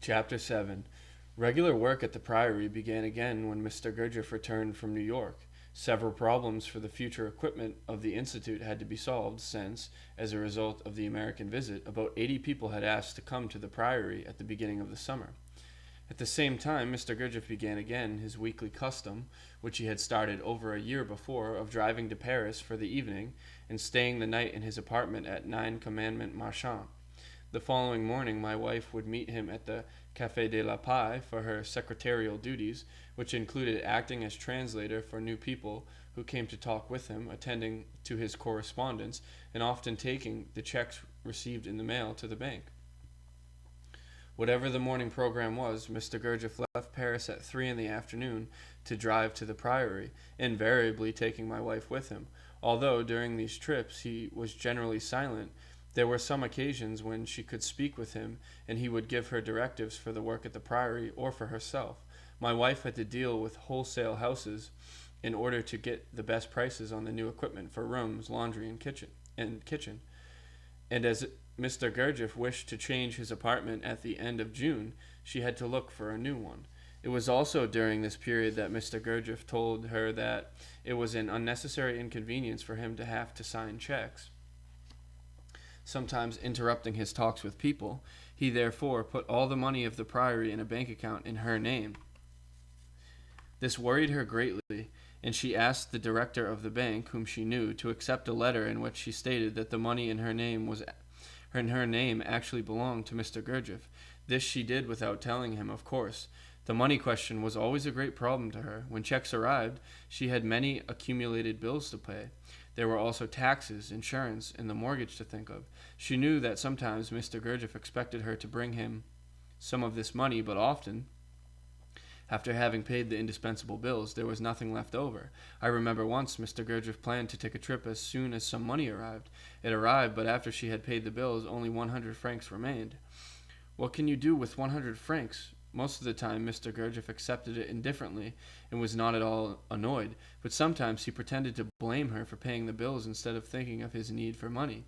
Chapter 7. Regular work at the Priory began again when Mr. Gurdjieff returned from New York. Several problems for the future equipment of the Institute had to be solved since, as a result of the American visit, about 80 people had asked to come to the Priory at the beginning of the summer. At the same time, Mr. Gurdjieff began again his weekly custom, which he had started over a year before, of driving to Paris for the evening and staying the night in his apartment at 9 Commandement Marchand. The following morning my wife would meet him at the Café de la Paix for her secretarial duties, which included acting as translator for new people who came to talk with him, attending to his correspondence, and often taking the checks received in the mail to the bank. Whatever the morning program was, Mr. Gurdjieff left Paris at 3 in the afternoon to drive to the Priory, invariably taking my wife with him. Although during these trips he was generally silent, there were some occasions when she could speak with him, and he would give her directives for the work at the Priory or for herself. My wife had to deal with wholesale houses in order to get the best prices on the new equipment for rooms, laundry, and kitchen. And as Mr. Gurdjieff wished to change his apartment at the end of June, she had to look for a new one. It was also during this period that Mr. Gurdjieff told her that it was an unnecessary inconvenience for him to have to sign checks, sometimes interrupting his talks with people. He therefore put all the money of the Priory in a bank account in her name. This worried her greatly, and she asked the director of the bank, whom she knew, to accept a letter in which she stated that the money in her name actually belonged to Mr. Gurdjieff. This she did without telling him, of course. The money question was always a great problem to her. When checks arrived, she had many accumulated bills to pay. There were also taxes, insurance, and the mortgage to think of. She knew that sometimes Mr. Gurdjieff expected her to bring him some of this money, but often, after having paid the indispensable bills, there was nothing left over. I remember once Mr. Gurdjieff planned to take a trip as soon as some money arrived. It arrived, but after she had paid the bills, only 100 francs remained. What can you do with 100 francs? Most of the time Mr. Gurdjieff accepted it indifferently and was not at all annoyed, but sometimes he pretended to blame her for paying the bills instead of thinking of his need for money.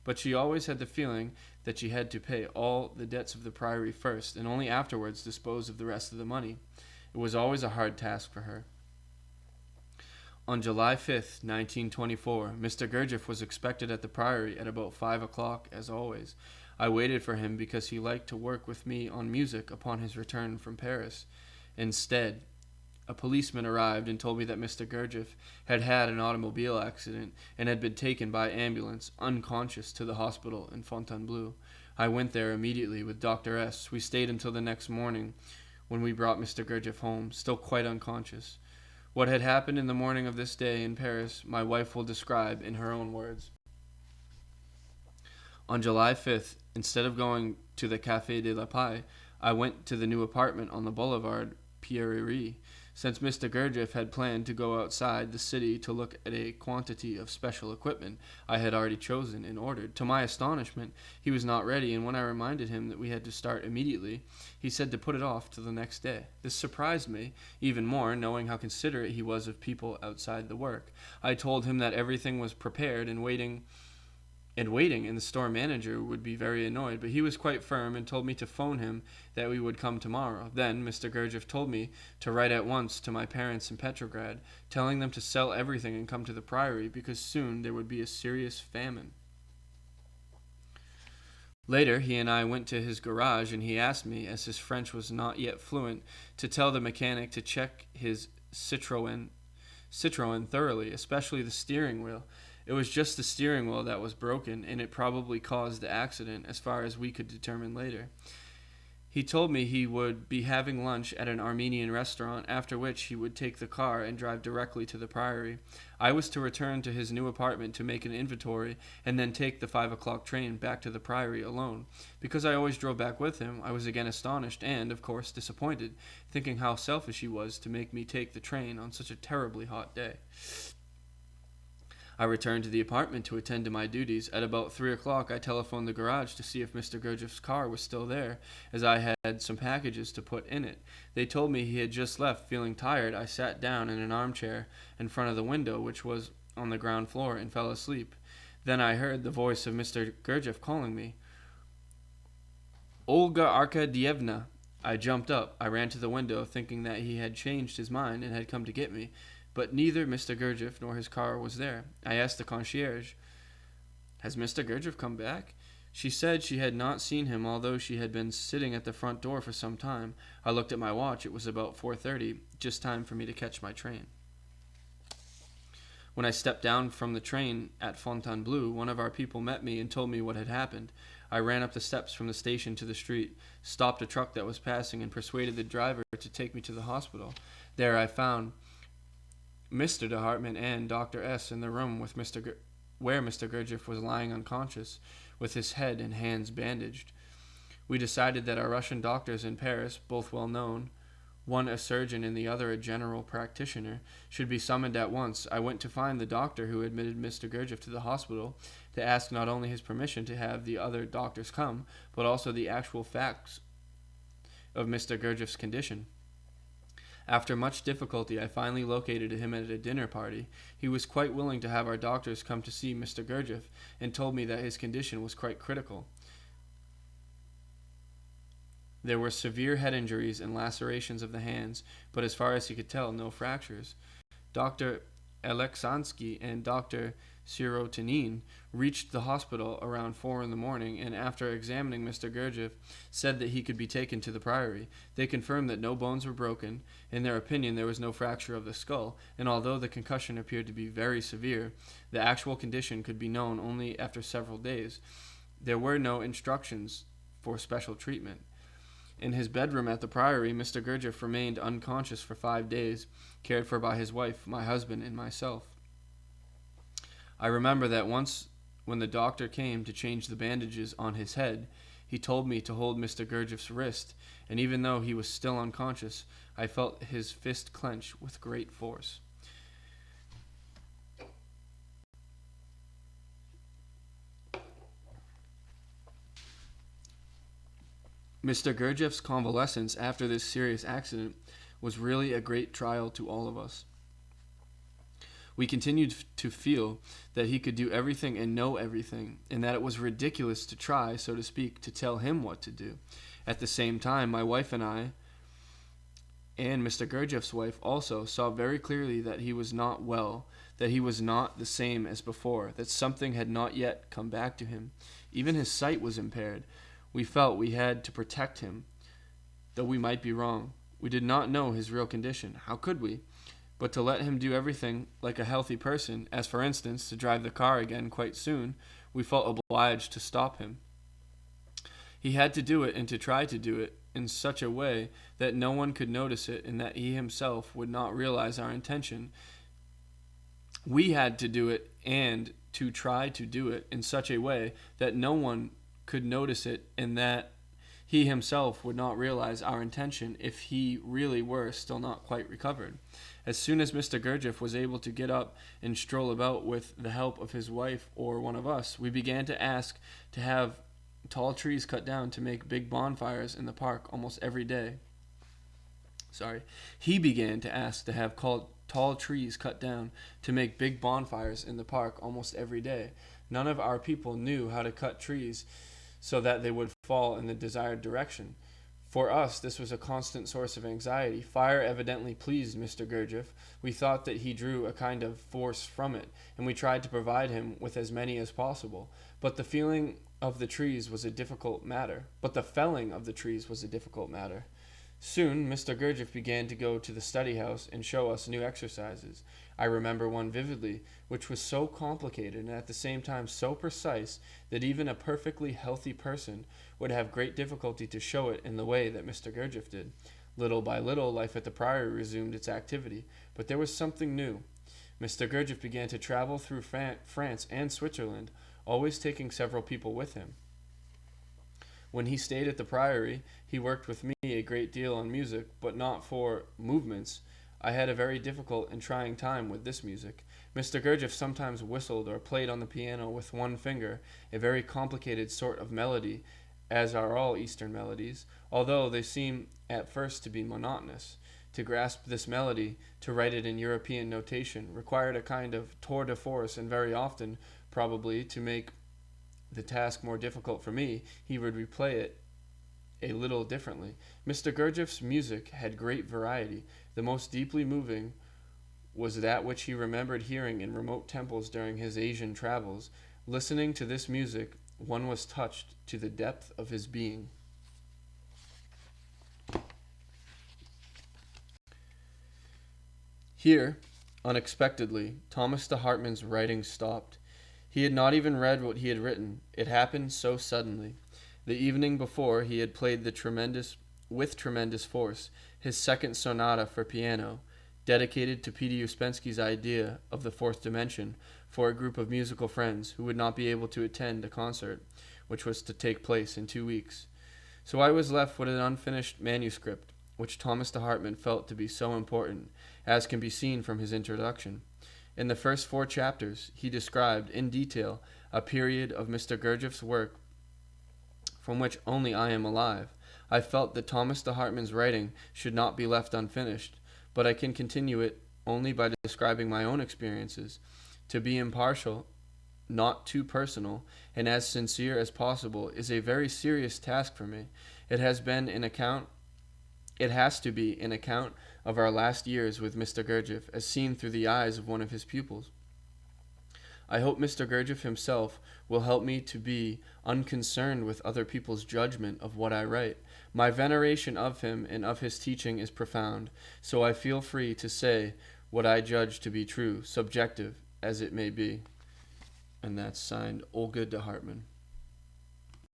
But she always had the feeling that she had to pay all the debts of the Priory first, and only afterwards dispose of the rest of the money. It was always a hard task for her. On July 5th, 1924, Mr. Gurdjieff was expected at the Priory at about 5 o'clock, as always. I waited for him because he liked to work with me on music upon his return from Paris. Instead, a policeman arrived and told me that Mr. Gurdjieff had had an automobile accident and had been taken by ambulance, unconscious, to the hospital in Fontainebleau. I went there immediately with Dr. S. We stayed until the next morning, when we brought Mr. Gurdjieff home, still quite unconscious. What had happened in the morning of this day in Paris, my wife will describe in her own words. On July 5th, instead of going to the Café de la Paix, I went to the new apartment on the boulevard Pierrerie, since Mr. Gurdjieff had planned to go outside the city to look at a quantity of special equipment I had already chosen and ordered. To my astonishment, he was not ready, and when I reminded him that we had to start immediately, he said to put it off till the next day. This surprised me even more, knowing how considerate he was of people outside the work. I told him that everything was prepared and waiting, and the store manager would be very annoyed, but he was quite firm and told me to phone him that we would come tomorrow. Then Mr. Gurdjieff told me to write at once to my parents in Petrograd, telling them to sell everything and come to the Priory, because soon there would be a serious famine. Later, he and I went to his garage, and he asked me, as his French was not yet fluent, to tell the mechanic to check his Citroën thoroughly, especially the steering wheel. It was just the steering wheel that was broken, and it probably caused the accident, as far as we could determine later. He told me he would be having lunch at an Armenian restaurant, after which he would take the car and drive directly to the Priory. I was to return to his new apartment to make an inventory, and then take the 5 o'clock train back to the Priory alone. Because I always drove back with him, I was again astonished and, of course, disappointed, thinking how selfish he was to make me take the train on such a terribly hot day. I returned to the apartment to attend to my duties. At about 3 o'clock, I telephoned the garage to see if Mr. Gurdjieff's car was still there, as I had some packages to put in it. They told me he had just left. Feeling tired, I sat down in an armchair in front of the window, which was on the ground floor, and fell asleep. Then I heard the voice of Mr. Gurdjieff calling me. "Olga Arkadievna, I jumped up. I ran to the window, thinking that he had changed his mind and had come to get me, but neither Mr. Gurdjieff nor his car was there. I asked the concierge, "Has Mr. Gurdjieff come back?" She said she had not seen him, although she had been sitting at the front door for some time. I looked at my watch. It was about 4:30, just time for me to catch my train. When I stepped down from the train at Fontainebleau, one of our people met me and told me what had happened. I ran up the steps from the station to the street, stopped a truck that was passing, and persuaded the driver to take me to the hospital. There I found Mr. de Hartmann and Dr. S. in the room with where Mr. Gurdjieff was lying unconscious, with his head and hands bandaged. We decided that our Russian doctors in Paris, both well known, one a surgeon and the other a general practitioner, should be summoned at once. I went to find the doctor who admitted Mr. Gurdjieff to the hospital to ask not only his permission to have the other doctors come, but also the actual facts of Mr. Gurdjieff's condition. After much difficulty, I finally located him at a dinner party. He was quite willing to have our doctors come to see Mr. Gurdjieff and told me that his condition was quite critical. There were severe head injuries and lacerations of the hands, but as far as he could tell, no fractures. Dr. Alexansky and Dr. Sirotanin reached the hospital around 4 in the morning, and after examining Mr. Gurdjieff, said that he could be taken to the priory. They confirmed that no bones were broken. In their opinion, there was no fracture of the skull, and although the concussion appeared to be very severe, the actual condition could be known only after several days. There were no instructions for special treatment. In his bedroom at the priory, Mr. Gurdjieff remained unconscious for 5 days, cared for by his wife, my husband, and myself. I remember that once, when the doctor came to change the bandages on his head, he told me to hold Mr. Gurdjieff's wrist, and even though he was still unconscious, I felt his fist clench with great force. Mr. Gurdjieff's convalescence after this serious accident was really a great trial to all of us. We continued to feel that he could do everything and know everything, and that it was ridiculous to try, so to speak, to tell him what to do. At the same time, my wife and I, and Mr. Gurdjieff's wife also, saw very clearly that he was not well, that he was not the same as before, that something had not yet come back to him. Even his sight was impaired. We felt we had to protect him, though we might be wrong. We did not know his real condition. How could we? But to let him do everything like a healthy person, as for instance, to drive the car again quite soon, we felt obliged to stop him. He had to do it and to try to do it in such a way that no one could notice it and that he himself would not realize our intention. We had to do it and to try to do it in such a way that no one could notice it and that he himself would not realize our intention if he really were still not quite recovered. As soon as Mr. Gurdjieff was able to get up and stroll about with the help of his wife or one of us, we began to ask to have tall trees cut down to make big bonfires in the park almost every day. He began to ask to have tall trees cut down to make big bonfires in the park almost every day. None of our people knew how to cut trees so that they would fall in the desired direction. For us, this was a constant source of anxiety. Fire evidently pleased Mr. Gurdjieff. We thought that he drew a kind of force from it, and we tried to provide him with as many as possible. But the felling of the trees was a difficult matter. Soon, Mr. Gurdjieff began to go to the study house and show us new exercises. I remember one vividly, which was so complicated and at the same time so precise that even a perfectly healthy person would have great difficulty to show it in the way that Mr. Gurdjieff did. Little by little, life at the priory resumed its activity, but there was something new. Mr. Gurdjieff began to travel through France and Switzerland, always taking several people with him. When he stayed at the priory, he worked with me a great deal on music, but not for movements. I had a very difficult and trying time with this music. Mr. Gurdjieff sometimes whistled or played on the piano with one finger, a very complicated sort of melody, as are all Eastern melodies, although they seem at first to be monotonous. To grasp this melody, to write it in European notation, required a kind of tour de force, and very often, probably, to make the task more difficult for me, he would replay it a little differently. Mr. Gurdjieff's music had great variety. The most deeply moving was that which he remembered hearing in remote temples during his Asian travels. Listening to this music, one was touched to the depth of his being. Here, unexpectedly, Thomas de Hartmann's writing stopped. He had not even read what he had written. It happened so suddenly. The evening before, he had played with tremendous force, his second sonata for piano, dedicated to Peter Uspensky's idea of the fourth dimension, for a group of musical friends who would not be able to attend a concert, which was to take place in 2 weeks. So I was left with an unfinished manuscript, which Thomas de Hartmann felt to be so important, as can be seen from his introduction. In the first 4 chapters, he described in detail a period of Mr. Gurdjieff's work from which only I am alive. I felt that Thomas de Hartmann's writing should not be left unfinished, but I can continue it only by describing my own experiences. To be impartial, not too personal, and as sincere as possible is a very serious task for me. It has to be an account of our last years with Mr. Gurdjieff, as seen through the eyes of one of his pupils. I hope Mr. Gurdjieff himself will help me to be unconcerned with other people's judgment of what I write. My veneration of him and of his teaching is profound, so I feel free to say what I judge to be true, subjective as it may be. And that's signed Olga de Hartmann.